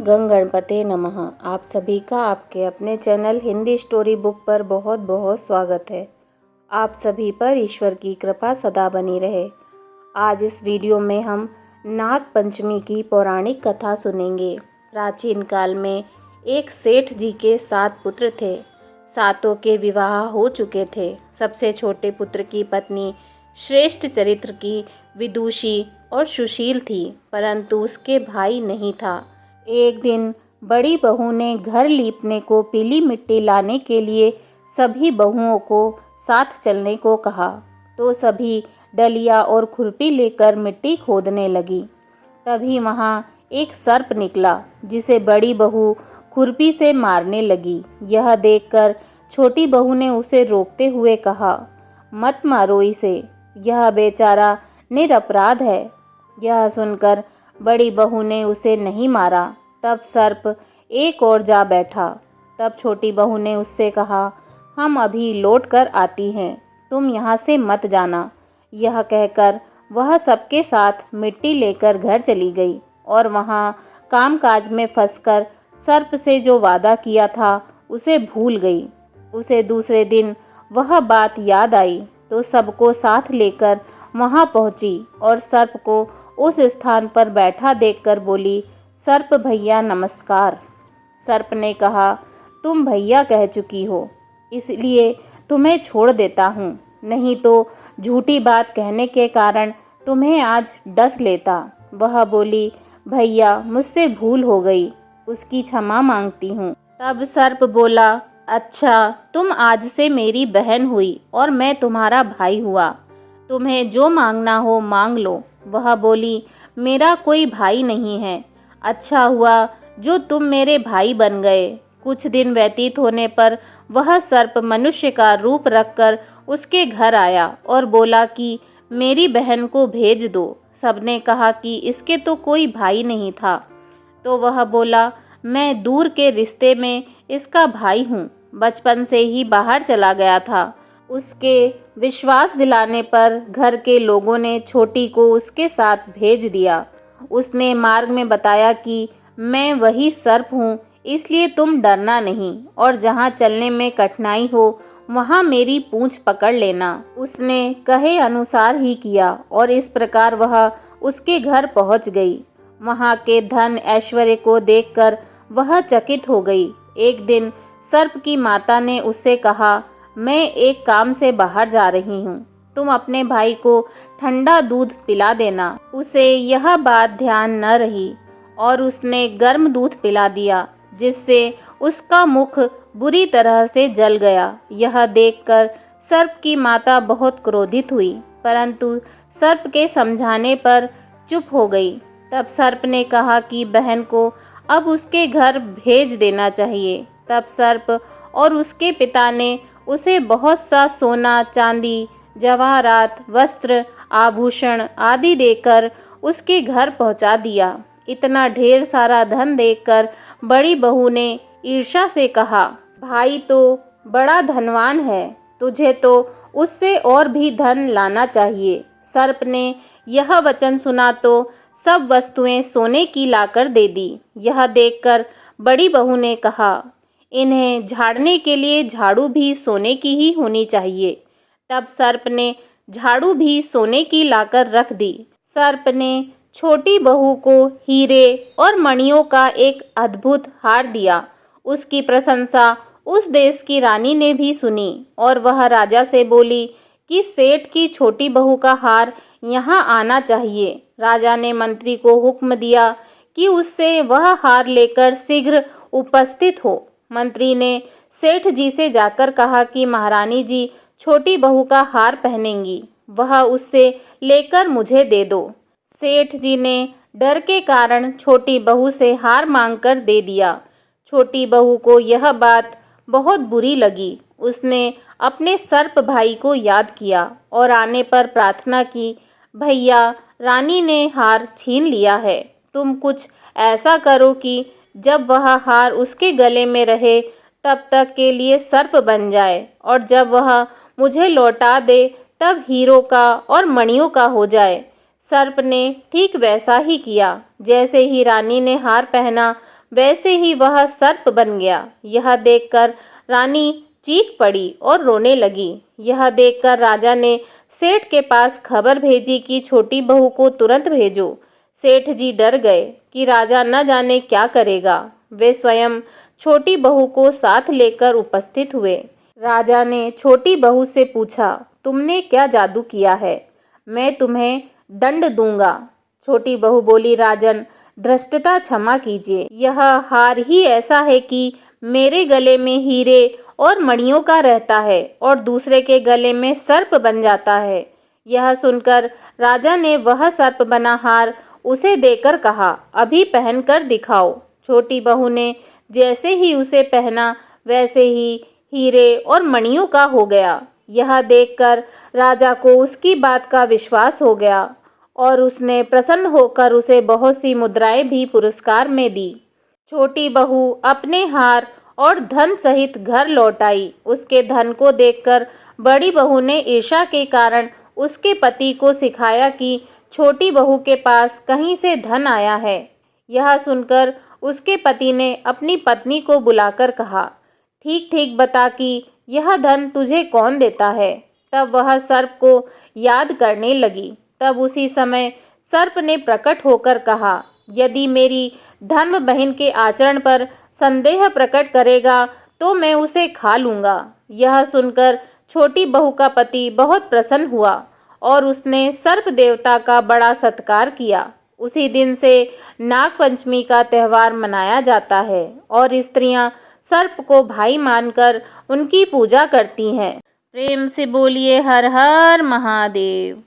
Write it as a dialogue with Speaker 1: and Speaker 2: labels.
Speaker 1: गंग गणपते नमः। आप सभी का आपके अपने चैनल हिंदी स्टोरी बुक पर बहुत बहुत स्वागत है। आप सभी पर ईश्वर की कृपा सदा बनी रहे। आज इस वीडियो में हम नाग पंचमी की पौराणिक कथा सुनेंगे। प्राचीन काल में एक सेठ जी के 7 पुत्र थे। सातों के विवाह हो चुके थे। सबसे छोटे पुत्र की पत्नी श्रेष्ठ चरित्र की, विदुषी और सुशील थी, परंतु उसके भाई नहीं था। एक दिन बड़ी बहू ने घर लीपने को पीली मिट्टी लाने के लिए सभी बहुओं को साथ चलने को कहा, तो सभी डलिया और खुरपी लेकर मिट्टी खोदने लगी। तभी वहाँ एक सर्प निकला, जिसे बड़ी बहू खुरपी से मारने लगी। यह देखकर छोटी बहू ने उसे रोकते हुए कहा, मत मारो इसे, यह बेचारा निरपराध है। यह सुनकर बड़ी बहू ने उसे नहीं मारा। तब सर्प एक ओर जा बैठा। तब छोटी बहू ने उससे कहा, हम अभी लौट कर आती हैं, तुम यहाँ से मत जाना। यह कहकर वह सबके साथ मिट्टी लेकर घर चली गई और वहाँ कामकाज में फंसकर सर्प से जो वादा किया था उसे भूल गई। उसे दूसरे दिन वह बात याद आई तो सबको साथ लेकर वहाँ पहुँची और सर्प को उस स्थान पर बैठा देखकर बोली, सर्प भैया नमस्कार। सर्प ने कहा, तुम भैया कह चुकी हो, इसलिए तुम्हें छोड़ देता हूँ, नहीं तो झूठी बात कहने के कारण तुम्हें आज डस लेता। वह बोली, भैया मुझसे भूल हो गई, उसकी क्षमा मांगती हूँ। तब सर्प बोला, अच्छा तुम आज से मेरी बहन हुई और मैं तुम्हारा भाई हुआ, तुम्हें जो मांगना हो मांग लो। वह बोली, मेरा कोई भाई नहीं है, अच्छा हुआ जो तुम मेरे भाई बन गए। कुछ दिन व्यतीत होने पर वह सर्प मनुष्य का रूप रखकर उसके घर आया और बोला कि मेरी बहन को भेज दो। सबने कहा कि इसके तो कोई भाई नहीं था। तो वह बोला, मैं दूर के रिश्ते में इसका भाई हूँ, बचपन से ही बाहर चला गया था। उसके विश्वास दिलाने पर घर के लोगों ने छोटी को उसके साथ भेज दिया। उसने मार्ग में बताया कि मैं वही सर्प हूँ, इसलिए तुम डरना नहीं और जहाँ चलने में कठिनाई हो वहाँ मेरी पूंछ पकड़ लेना। उसने कहे अनुसार ही किया और इस प्रकार वह उसके घर पहुँच गई। वहाँ के धन ऐश्वर्य को देखकर वह चकित हो गई। एक दिन सर्प की माता ने उससे कहा, मैं एक काम से बाहर जा रही हूँ, तुम अपने भाई को ठंडा दूध पिला देना। उसे यह बात ध्यान न रही और उसने गर्म दूध पिला दिया, जिससे उसका मुख बुरी तरह से जल गया। यह देखकर सर्प की माता बहुत क्रोधित हुई, परंतु सर्प के समझाने पर चुप हो गई। तब सर्प ने कहा कि बहन को अब उसके घर भेज देना चाहिए। तब सर्प और उसके पिता ने उसे बहुत सा सोना, चांदी, जवाहरात, वस्त्र, आभूषण आदि देकर उसके घर पहुंचा दिया। इतना ढेर सारा धन देखकर बड़ी बहू ने ईर्ष्या से कहा, भाई तो बड़ा धनवान है, तुझे तो उससे और भी धन लाना चाहिए। सर्प ने यह वचन सुना तो सब वस्तुएं सोने की लाकर दे दी। यह देखकर बड़ी बहू ने कहा, इन्हें झाड़ने के लिए झाड़ू भी सोने की ही होनी चाहिए। तब सर्प ने झाड़ू भी सोने की लाकर रख दी। सर्प ने छोटी बहू को हीरे और मणियों का एक अद्भुत हार दिया। उसकी प्रशंसा उस देश की रानी ने भी सुनी और वह राजा से बोली कि सेठ की छोटी बहू का हार यहाँ आना चाहिए। राजा ने मंत्री को हुक्म दिया कि उससे वह हार लेकर शीघ्र उपस्थित हो। मंत्री ने सेठ जी से जाकर कहा कि महारानी जी छोटी बहू का हार पहनेंगी, वह उससे लेकर मुझे दे दो। सेठ जी ने डर के कारण छोटी बहू से हार मांगकर दे दिया। छोटी बहू को यह बात बहुत बुरी लगी। उसने अपने सर्प भाई को याद किया और आने पर प्रार्थना की, भैया रानी ने हार छीन लिया है, तुम कुछ ऐसा करो कि जब वह हार उसके गले में रहे तब तक के लिए सर्प बन जाए और जब वह मुझे लौटा दे तब हीरों का और मणियों का हो जाए। सर्प ने ठीक वैसा ही किया। जैसे ही रानी ने हार पहना, वैसे ही वह सर्प बन गया। यह देखकर रानी चीख पड़ी और रोने लगी। यह देखकर राजा ने सेठ के पास खबर भेजी कि छोटी बहू को तुरंत भेजो। सेठ जी डर गए कि राजा न जाने क्या करेगा। वे स्वयं छोटी बहू को साथ लेकर उपस्थित हुए। राजा ने छोटी बहू से पूछा, तुमने क्या जादू किया है? मैं तुम्हें दंड दूंगा। छोटी बहू बोली, राजन, धृष्टता क्षमा कीजिए। यह हार ही ऐसा है कि मेरे गले में हीरे और मणियों का रहता है और दूसरे के गले में सर्प बन जाता है। यह सुनकर राजा ने वह सर्प बना हार उसे देकर कहा, अभी पहन कर दिखाओ। छोटी बहू ने जैसे ही उसे पहना वैसे ही हीरे और मणियों का हो गया। यह देखकर राजा को उसकी बात का विश्वास हो गया और उसने प्रसन्न होकर उसे बहुत सी मुद्राएं भी पुरस्कार में दी। छोटी बहू अपने हार और धन सहित घर लौट आई। उसके धन को देखकर बड़ी बहू ने ईर्ष्या के कारण उसके पति को सिखाया कि छोटी बहू के पास कहीं से धन आया है। यह सुनकर उसके पति ने अपनी पत्नी को बुलाकर कहा, ठीक ठीक बता कि यह धन तुझे कौन देता है? तब वह सर्प को याद करने लगी। तब उसी समय सर्प ने प्रकट होकर कहा, यदि मेरी धर्म बहन के आचरण पर संदेह प्रकट करेगा तो मैं उसे खा लूँगा। यह सुनकर छोटी बहू का पति बहुत प्रसन्न हुआ और उसने सर्प देवता का बड़ा सत्कार किया। उसी दिन से नागपंचमी का त्यौहार मनाया जाता है और स्त्रियां सर्प को भाई मानकर उनकी पूजा करती हैं। प्रेम से बोलिए हर हर महादेव।